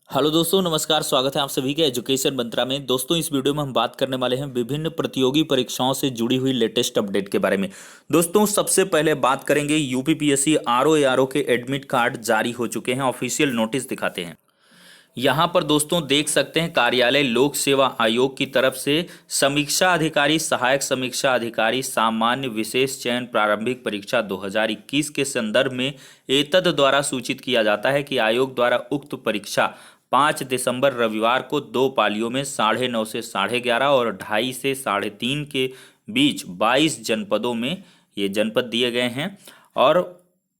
Hello दोस्तों, नमस्कार। स्वागत है आप सभी के एजुकेशन मंत्रा में। दोस्तों, इस वीडियो में हम बात करने वाले हैं विभिन्न प्रतियोगी परीक्षाओं से जुड़ी हुई लेटेस्ट अपडेट के बारे में। दोस्तों, सबसे पहले बात करेंगे यूपीपीएससी आरओ एआरओ के एडमिट कार्ड जारी हो चुके हैं। ऑफिशियल नोटिस दिखाते हैं। यहाँ पर दोस्तों देख सकते हैं, कार्यालय लोक सेवा आयोग की तरफ से समीक्षा अधिकारी, सहायक समीक्षा अधिकारी, सामान्य विशेष चयन प्रारंभिक परीक्षा 2021 के संदर्भ में एतद द्वारा सूचित किया जाता है कि आयोग द्वारा उक्त परीक्षा 5 दिसंबर रविवार को 2 पालियों में 9:30 से 11:30 और 2:30 से 3:30 के बीच 22 जनपदों में ये जनपद दिए गए हैं और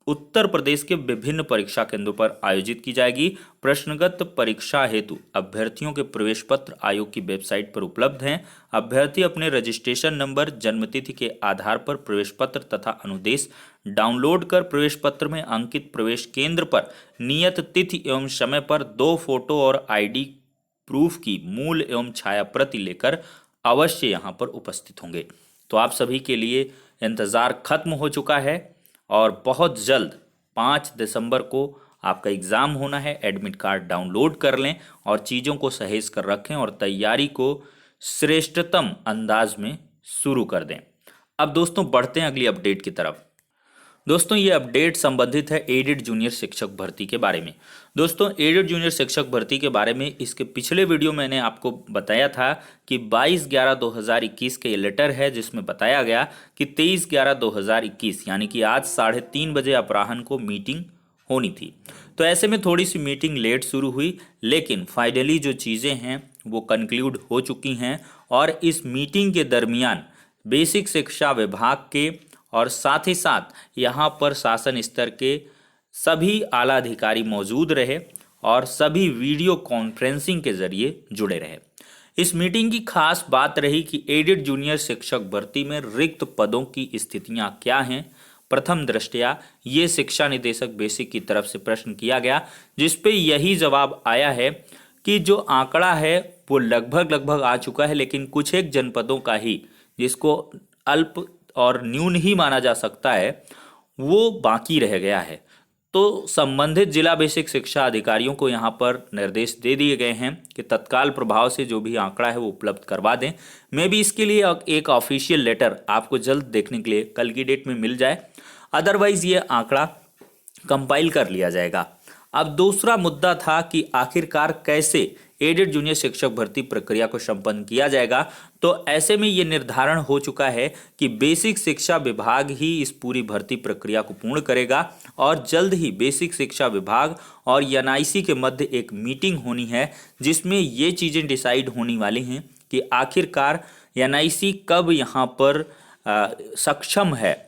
उत्तर प्रदेश के विभिन्न परीक्षा केंद्रों पर आयोजित की जाएगी। प्रश्नगत परीक्षा हेतु अभ्यर्थियों के प्रवेश पत्र आयोग की वेबसाइट पर उपलब्ध हैं। अभ्यर्थी अपने रजिस्ट्रेशन नंबर, जन्मतिथि के आधार पर प्रवेश पत्र तथा अनुदेश डाउनलोड कर प्रवेश पत्र में अंकित प्रवेश केंद्र पर नियत तिथि एवं समय पर 2 फोटो और आईडी प्रूफ की मूल एवं छाया प्रति लेकर अवश्य यहां पर उपस्थित होंगे। तो आप सभी के लिए इंतजार खत्म हो चुका है और बहुत जल्द 5 दिसंबर को आपका एग्ज़ाम होना है। एडमिट कार्ड डाउनलोड कर लें और चीज़ों को सहेज कर रखें और तैयारी को श्रेष्ठतम अंदाज में शुरू कर दें। अब दोस्तों बढ़ते हैं अगली अपडेट की तरफ। दोस्तों, ये अपडेट संबंधित है एडेड जूनियर शिक्षक भर्ती के बारे में। दोस्तों, एडेड जूनियर शिक्षक भर्ती के बारे में इसके पिछले वीडियो मैंने आपको बताया था कि 22/11/2021 का ये लेटर है, जिसमें बताया गया कि 23/11/2021 यानी कि आज 3:30 बजे अपराह्न को मीटिंग होनी थी। तो ऐसे में थोड़ी सी मीटिंग लेट शुरू हुई, लेकिन फाइनली जो चीज़ें हैं वो कंक्लूड हो चुकी हैं और इस मीटिंग के दरमियान बेसिक शिक्षा विभाग के और साथ ही साथ यहाँ पर शासन स्तर के सभी आला अधिकारी मौजूद रहे और सभी वीडियो कॉन्फ्रेंसिंग के जरिए जुड़े रहे। इस मीटिंग की खास बात रही कि एडेड जूनियर शिक्षक भर्ती में रिक्त पदों की स्थितियां क्या हैं। प्रथम दृष्टया ये शिक्षा निदेशक बेसिक की तरफ से प्रश्न किया गया, जिसपे यही जवाब आया है कि जो आंकड़ा है वो लगभग आ चुका है, लेकिन कुछ एक जनपदों का ही, जिसको अल्प और न्यून ही माना जा सकता है, वो बाकी रह गया है। तो संबंधित जिला बेसिक शिक्षा अधिकारियों को यहाँ पर निर्देश दे दिए गए हैं कि तत्काल प्रभाव से जो भी आंकड़ा है वो उपलब्ध करवा दें। मे भी इसके लिए एक ऑफिशियल लेटर आपको जल्द देखने के लिए कल की डेट में मिल जाए, अदरवाइज ये आंकड़ा कंपाइल कर लिया जाएगा। अब दूसरा मुद्दा था कि आखिरकार कैसे एडेड जूनियर शिक्षक भर्ती प्रक्रिया को संपन्न किया जाएगा। तो ऐसे में ये निर्धारण हो चुका है कि बेसिक शिक्षा विभाग ही इस पूरी भर्ती प्रक्रिया को पूर्ण करेगा और जल्द ही बेसिक शिक्षा विभाग और एनआईसी के मध्य एक मीटिंग होनी है, जिसमें ये चीज़ें डिसाइड होने वाली हैं कि आखिरकार एनआईसी कब यहाँ पर सक्षम है।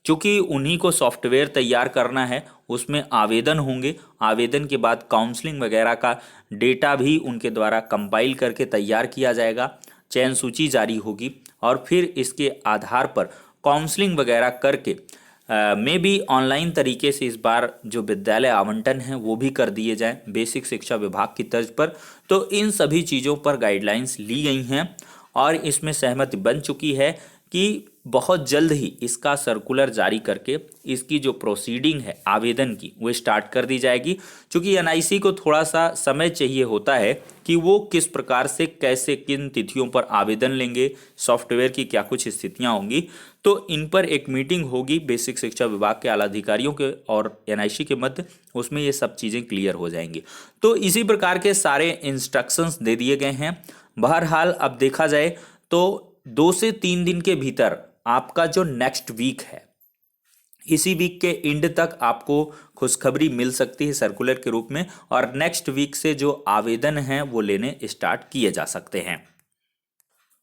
चूँकि उन्हीं को सॉफ्टवेयर तैयार करना है, उसमें आवेदन होंगे, आवेदन के बाद काउंसलिंग वगैरह का डेटा भी उनके द्वारा कंपाइल करके तैयार किया जाएगा, चयन सूची जारी होगी और फिर इसके आधार पर काउंसलिंग वगैरह करके में भी ऑनलाइन तरीके से इस बार जो विद्यालय आवंटन है वो भी कर दिए जाएं बेसिक शिक्षा विभाग की तर्ज पर। तो इन सभी चीज़ों पर गाइडलाइंस ली गई हैं और इसमें सहमति बन चुकी है कि बहुत जल्द ही इसका सर्कुलर जारी करके इसकी जो प्रोसीडिंग है आवेदन की वो स्टार्ट कर दी जाएगी। क्योंकि एनआईसी को थोड़ा सा समय चाहिए होता है कि वो किस प्रकार से कैसे किन तिथियों पर आवेदन लेंगे, सॉफ्टवेयर की क्या कुछ स्थितियां होंगी। तो इन पर एक मीटिंग होगी बेसिक शिक्षा विभाग के आला अधिकारियों के और एनआईसी के मध्य, उसमें ये सब चीज़ें क्लियर हो जाएंगी। तो इसी प्रकार के सारे इंस्ट्रक्शंस दे दिए गए हैं। बहरहाल अब देखा जाए तो 2 से 3 दिन के भीतर आपका जो नेक्स्ट वीक है, इसी वीक के एंड तक आपको खुशखबरी मिल सकती है सर्कुलर के रूप में और नेक्स्ट वीक से जो आवेदन हैं वो लेने स्टार्ट किए जा सकते हैं।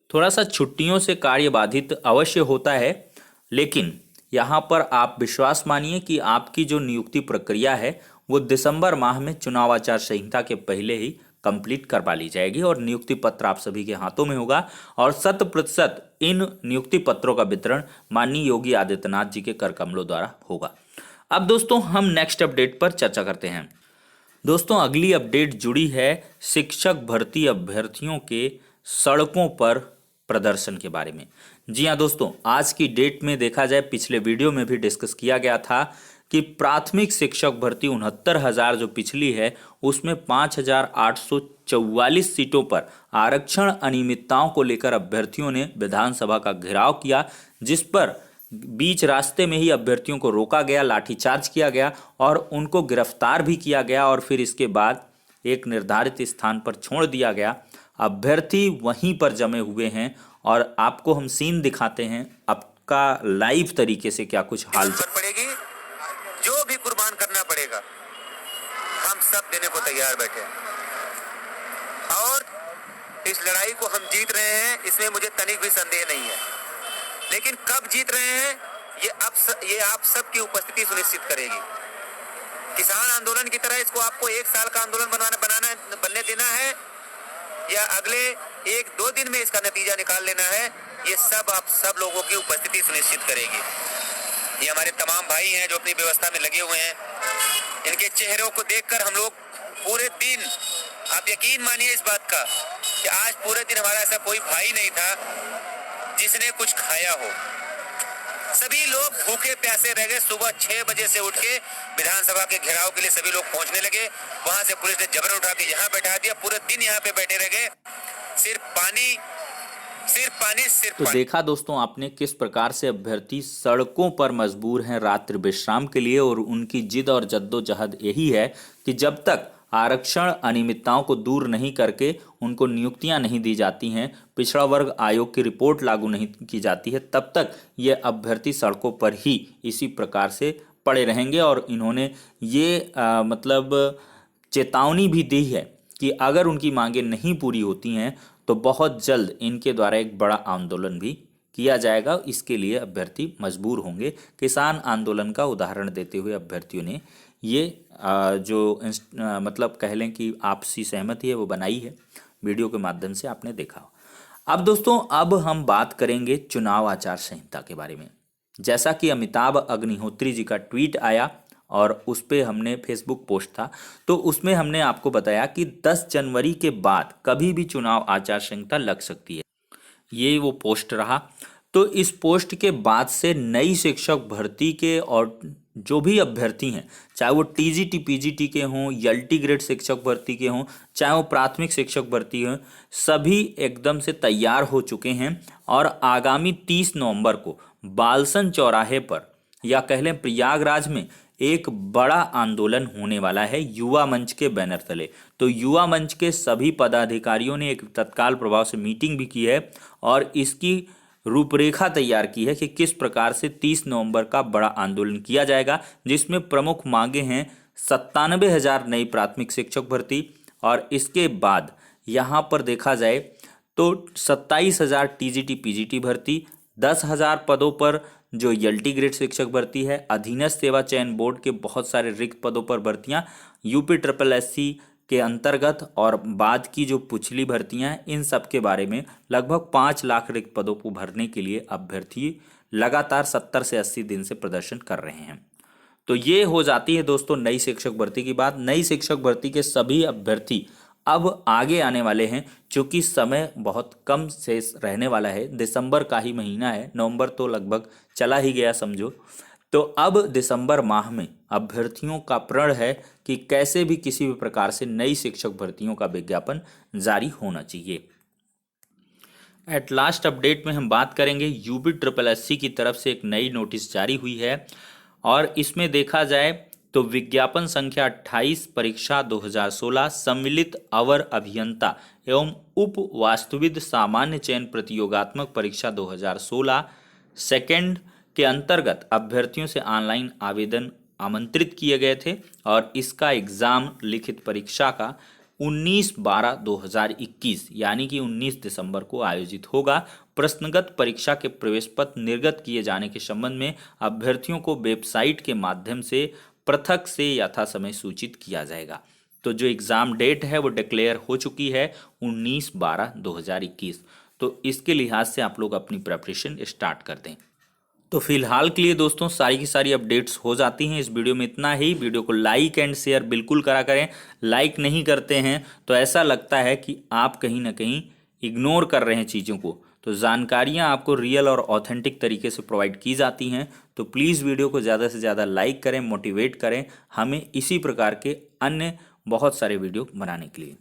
थोड़ा सा छुट्टियों से कार्य बाधित अवश्य होता है, लेकिन यहाँ पर आप विश्वास मानिए कि आपकी जो नियुक्ति प्रक्रिया है वो दिसंबर माह में चुनाव आचार संहिता के पहले ही कंप्लीट करवा ली जाएगी और नियुक्ति पत्र आप सभी के हाथों में होगा और 100% इन नियुक्ति पत्रों का वितरण माननीय योगी आदित्यनाथ जी के कर कमलों द्वारा होगा। अब दोस्तों हम नेक्स्ट अपडेट पर चर्चा करते हैं। दोस्तों, अगली अपडेट जुड़ी है शिक्षक भर्ती अभ्यर्थियों के सड़कों पर प्रदर्शन के बारे में। जी हाँ दोस्तों, आज की डेट में देखा जाए, पिछले वीडियो में भी डिस्कस किया गया था कि प्राथमिक शिक्षक भर्ती 69,000 जो पिछली है उसमें 5,844 सीटों पर आरक्षण अनियमितताओं को लेकर अभ्यर्थियों ने विधानसभा का घेराव किया, जिस पर बीच रास्ते में ही अभ्यर्थियों को रोका गया, लाठीचार्ज किया गया और उनको गिरफ्तार भी किया गया और फिर इसके बाद एक निर्धारित स्थान पर छोड़ दिया गया। अभ्यर्थी वहीं पर जमे हुए हैं और आपको हम सीन दिखाते हैं आपका लाइव तरीके से क्या कुछ हाल पड़ेगी, जो भी कुर्बान करना पड़ेगा हम सब देने को तैयार बैठे हैं और इस लड़ाई को हम जीत रहे हैं, इसमें मुझे तनिक भी संदेह नहीं है। लेकिन कब जीत रहे हैं ये आप सबकी उपस्थिति सुनिश्चित करेगी। किसान आंदोलन की तरह इसको आपको 1 साल का आंदोलन बनने देना है या अगले 1-2 दिन में इसका नतीजा निकाल लेना है, ये सब आप सब लोगों की उपस्थिति सुनिश्चित करेगी। ये हमारे तमाम भाई हैं जो अपनी व्यवस्था में लगे हुए हैं, इनके चेहरों को देखकर हम लोग पूरे दिन, आप यकीन मानिए इस बात का कि आज पूरे दिन हमारा ऐसा कोई भाई नहीं था जिसने कुछ खाया हो। सभी लोग भूखे प्यासे रह गए। सुबह 6 बजे से उठ के विधानसभा के घेराव के लिए सभी लोग पहुंचने लगे, वहां से पुलिस ने जबरन उठा के यहाँ बैठा दिया, पूरे दिन यहाँ पे बैठे रह गए। सिर्फ पानी। तो देखा दोस्तों आपने किस प्रकार से अभ्यर्थी सड़कों पर मजबूर हैं रात्रि विश्राम के लिए, और उनकी जिद और जद्दोजहद यही है कि जब तक आरक्षण अनियमितताओं को दूर नहीं करके उनको नियुक्तियां नहीं दी जाती हैं, पिछड़ा वर्ग आयोग की रिपोर्ट लागू नहीं की जाती है, तब तक ये अभ्यर्थी सड़कों पर ही इसी प्रकार से पड़े रहेंगे। और इन्होंने ये मतलब चेतावनी भी दी है कि अगर उनकी मांगें नहीं पूरी होती हैं तो बहुत जल्द इनके द्वारा एक बड़ा आंदोलन भी किया जाएगा। इसके लिए अभ्यर्थी मजबूर होंगे। किसान आंदोलन का उदाहरण देते हुए अभ्यर्थियों ने ये मतलब कह लें कि आपसी सहमति है वो बनाई है, वीडियो के माध्यम से आपने देखा। अब दोस्तों अब हम बात करेंगे चुनाव आचार संहिता के बारे में। जैसा कि अमिताभ अग्निहोत्री जी का ट्वीट आया और उस पर हमने फेसबुक पोस्ट था, तो उसमें हमने आपको बताया कि 10 जनवरी के बाद कभी भी चुनाव आचार संहिता लग सकती है। ये वो पोस्ट रहा। तो इस पोस्ट के बाद से नई शिक्षक भर्ती के और जो भी अभ्यर्थी हैं, चाहे वो टीजीटी पीजीटी के हों, एलटी ग्रेड शिक्षक भर्ती के हों, चाहे वो प्राथमिक शिक्षक भर्ती हों, सभी एकदम से तैयार हो चुके हैं और आगामी 30 नवंबर को बालसन चौराहे पर या कह लें प्रयागराज में एक बड़ा आंदोलन होने वाला है युवा मंच के बैनर तले। तो युवा मंच के सभी पदाधिकारियों ने एक तत्काल प्रभाव से मीटिंग भी की है और इसकी रूपरेखा तैयार की है कि किस प्रकार से 30 नवंबर का बड़ा आंदोलन किया जाएगा, जिसमें प्रमुख मांगे हैं 97,000 नई प्राथमिक शिक्षक भर्ती, और इसके बाद यहाँ पर देखा जाए तो 27,000 टीजीटी पीजीटी भर्ती, 10,000 पदों पर जो एलटी ग्रेड शिक्षक भर्ती है, अधीनस्थ सेवा चयन बोर्ड के बहुत सारे रिक्त पदों पर भर्तियां UPSSC के अंतर्गत, और बाद की जो पिछली भर्तियां हैं इन सब के बारे में लगभग 5 लाख रिक्त पदों को भरने के लिए अभ्यर्थी लगातार 70 से 80 दिन से प्रदर्शन कर रहे हैं। तो ये हो जाती है दोस्तों नई शिक्षक भर्ती की बात। नई शिक्षक भर्ती के सभी अभ्यर्थी अब आगे आने वाले हैं, क्योंकि समय बहुत कम शेष रहने वाला है। दिसंबर का ही महीना है, नवंबर तो लगभग चला ही गया समझो। तो अब दिसंबर माह में अभ्यर्थियों का प्रण है कि कैसे भी किसी भी प्रकार से नई शिक्षक भर्तियों का विज्ञापन जारी होना चाहिए। एट लास्ट अपडेट में हम बात करेंगे UPSSC की तरफ से एक नई नोटिस जारी हुई है और इसमें देखा जाए तो विज्ञापन संख्या 28 परीक्षा 2016 सम्मिलित अवर अभियंता एवं उप वास्तुविद सामान्य चयन प्रतियोगात्मक परीक्षा 2016 सेकेंड के अंतर्गत अभ्यर्थियों से ऑनलाइन आवेदन आमंत्रित किए गए थे और इसका एग्जाम लिखित परीक्षा का 19/12/2021 यानी कि 19 दिसंबर को आयोजित होगा। प्रश्नगत परीक्षा के प्रवेश पत्र निर्गत किए जाने के संबंध में अभ्यर्थियों को वेबसाइट के माध्यम से पृथक से यथासमय सूचित किया जाएगा। तो जो एग्ज़ाम डेट है वो डिक्लेयर हो चुकी है 19/12/2021। तो इसके लिहाज से आप लोग अपनी प्रिपरेशन स्टार्ट कर दें। तो फिलहाल के लिए दोस्तों सारी की सारी अपडेट्स हो जाती हैं। इस वीडियो में इतना ही। वीडियो को लाइक एंड शेयर बिल्कुल करा करें। लाइक नहीं करते हैं तो ऐसा लगता है कि आप कहीं ना कहीं इग्नोर कर रहे हैं चीज़ों को। तो जानकारियां आपको रियल और ऑथेंटिक तरीके से प्रोवाइड की जाती हैं। तो प्लीज़ वीडियो को ज़्यादा से ज़्यादा लाइक करें, मोटिवेट करें हमें इसी प्रकार के अन्य बहुत सारे वीडियो बनाने के लिए।